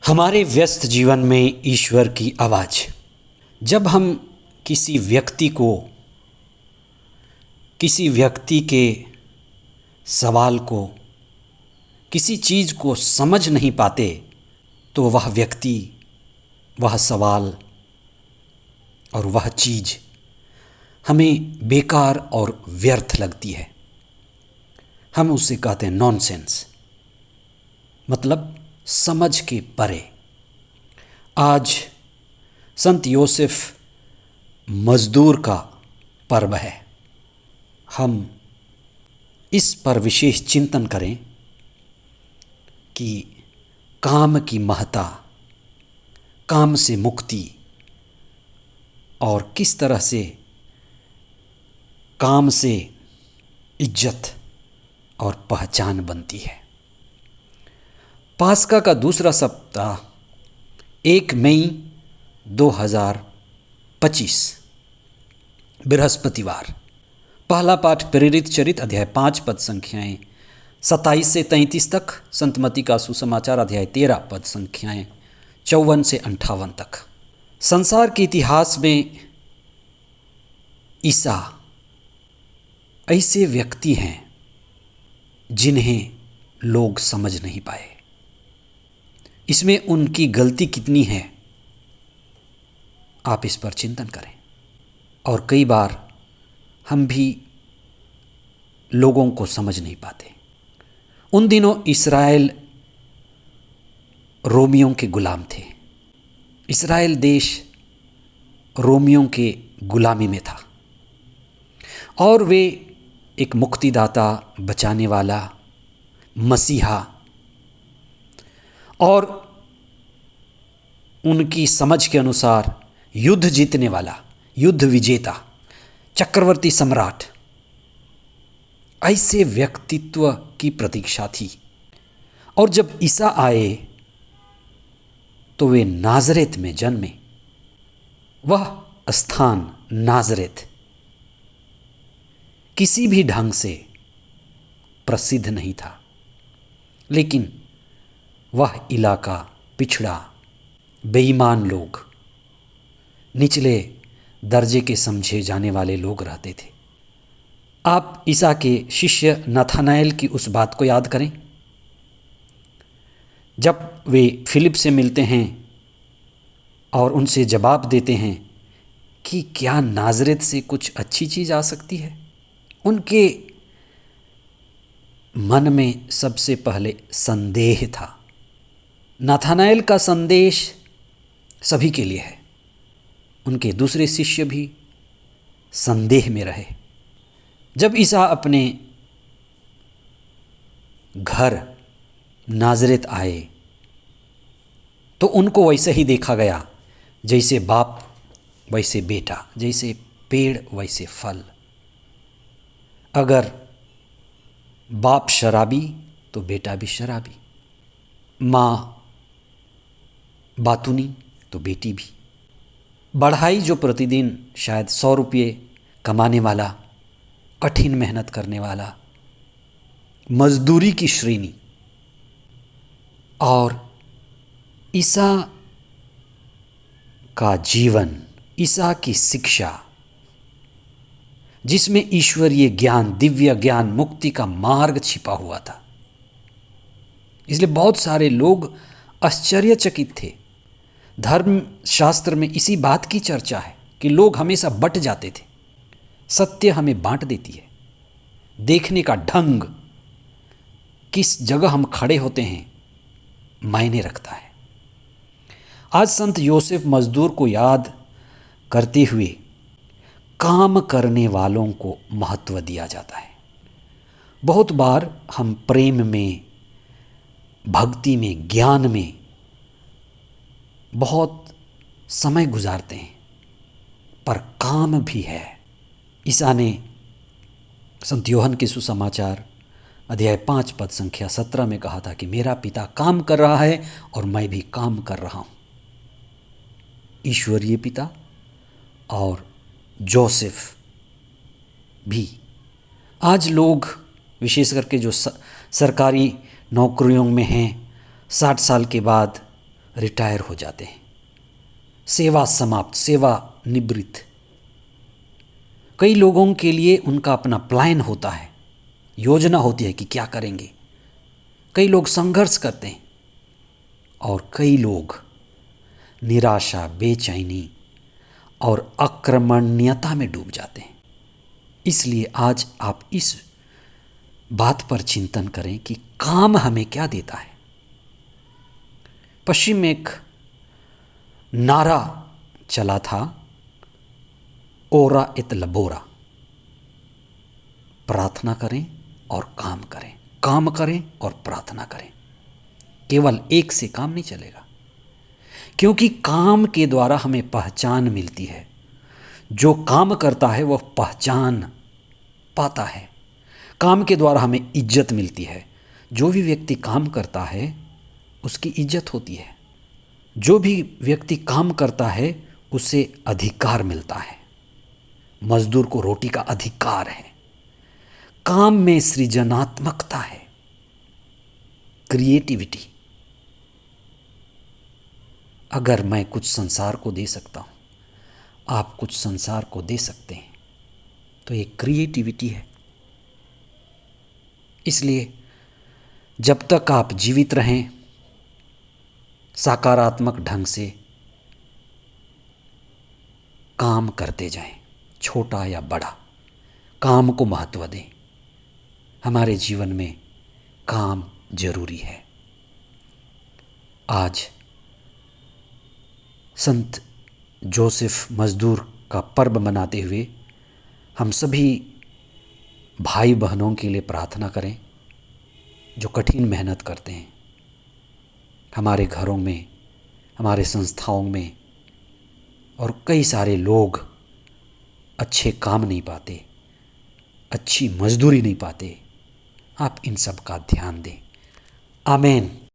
हमारे व्यस्त जीवन में ईश्वर की आवाज़। जब हम किसी व्यक्ति के सवाल को, किसी चीज़ को समझ नहीं पाते, तो वह व्यक्ति, वह सवाल और वह चीज़ हमें बेकार और व्यर्थ लगती है। हम उसे कहते हैं नॉनसेंस, मतलब समझ के परे। आज संत योसेफ मजदूर का पर्व है। हम इस पर विशेष चिंतन करें कि काम की महत्ता, काम से मुक्ति और किस तरह से काम से इज्जत और पहचान बनती है। पास्का का दूसरा सप्ताह 1 मई 2025 बृहस्पतिवार। पहला पाठ प्रेरित चरित अध्याय 5 पद संख्याएं 27 से 33 तक, संत मत्ती का सुसमाचार अध्याय 13 पद संख्याएं 54 से 58 तक। संसार के इतिहास में ईसा ऐसे व्यक्ति हैं जिन्हें लोग समझ नहीं पाए। इसमें उनकी गलती कितनी है, आप इस पर चिंतन करें। और कई बार हम भी लोगों को समझ नहीं पाते। उन दिनों इस्राएल रोमियों के गुलाम थे। इस्राएल देश रोमियों के गुलामी में था और वे एक मुक्तिदाता, बचाने वाला, मसीहा और उनकी समझ के अनुसार युद्ध जीतने वाला, युद्ध विजेता, चक्रवर्ती सम्राट, ऐसे व्यक्तित्व की प्रतीक्षा थी। और जब ईसा आए तो वे नाज़रेत में जन्मे। वह स्थान नाज़रेत किसी भी ढंग से प्रसिद्ध नहीं था, लेकिन वह इलाका पिछड़ा, बेईमान लोग, निचले दर्जे के समझे जाने वाले लोग रहते थे। आप ईसा के शिष्य नथानाएल की उस बात को याद करें जब वे फिलिप से मिलते हैं और उनसे जवाब देते हैं कि क्या नाज़रेत से कुछ अच्छी चीज़ आ सकती है। उनके मन में सबसे पहले संदेह था। नाथानाएल का संदेश सभी के लिए है। उनके दूसरे शिष्य भी संदेह में रहे। जब ईसा अपने घर नाज़रेत आए तो उनको वैसे ही देखा गया, जैसे बाप वैसे बेटा, जैसे पेड़ वैसे फल। अगर बाप शराबी तो बेटा भी शराबी, माँ बातूनी तो बेटी भी। बढ़ाई जो प्रतिदिन शायद 100 रुपये कमाने वाला, कठिन मेहनत करने वाला, मजदूरी की श्रेणी। और ईसा का जीवन, ईसा की शिक्षा, जिसमें ईश्वरीय ज्ञान, दिव्य ज्ञान, मुक्ति का मार्ग छिपा हुआ था, इसलिए बहुत सारे लोग आश्चर्यचकित थे। धर्म शास्त्र में इसी बात की चर्चा है कि लोग हमेशा बट जाते थे। सत्य हमें बांट देती है। देखने का ढंग, किस जगह हम खड़े होते हैं, मायने रखता है। आज संत योसेफ मजदूर को याद करते हुए काम करने वालों को महत्व दिया जाता है। बहुत बार हम प्रेम में, भक्ति में, ज्ञान में बहुत समय गुजारते हैं, पर काम भी है। ईसा ने संत यूहन्ना के सुसमाचार अध्याय 5 पद संख्या 17 में कहा था कि मेरा पिता काम कर रहा है और मैं भी काम कर रहा हूँ। ईश्वरीय पिता और जोसेफ भी। आज लोग विशेष करके जो सरकारी नौकरियों में हैं, 60 साल के बाद रिटायर हो जाते हैं, सेवा समाप्त, सेवा निवृत्त। कई लोगों के लिए उनका अपना प्लान होता है, योजना होती है कि क्या करेंगे। कई लोग संघर्ष करते हैं और कई लोग निराशा, बेचैनी और अक्रमण्यता में डूब जाते हैं। इसलिए आज आप इस बात पर चिंतन करें कि काम हमें क्या देता है। पश्चिम में एक नारा चला था, ओरा एत लबोरा, प्रार्थना करें और काम करें, काम करें और प्रार्थना करें। केवल एक से काम नहीं चलेगा, क्योंकि काम के द्वारा हमें पहचान मिलती है। जो काम करता है वह पहचान पाता है, काम के द्वारा हमें इज्जत मिलती है। जो भी व्यक्ति काम करता है उसकी इज्जत होती है। जो भी व्यक्ति काम करता है उसे अधिकार मिलता है। मजदूर को रोटी का अधिकार है। काम में सृजनात्मकता है, क्रिएटिविटी। अगर मैं कुछ संसार को दे सकता हूँ, आप कुछ संसार को दे सकते हैं, तो ये क्रिएटिविटी है। इसलिए जब तक आप जीवित रहें, सकारात्मक ढंग से काम करते जाएं, छोटा या बड़ा, काम को महत्व दें। हमारे जीवन में काम जरूरी है। आज संत जोसेफ मजदूर का पर्व मनाते हुए हम सभी भाई बहनों के लिए प्रार्थना करें जो कठिन मेहनत करते हैं। हमारे घरों में, हमारे संस्थाओं में और कई सारे लोग अच्छे काम नहीं पाते, अच्छी मजदूरी नहीं पाते। आप इन सब का ध्यान दें। आमीन।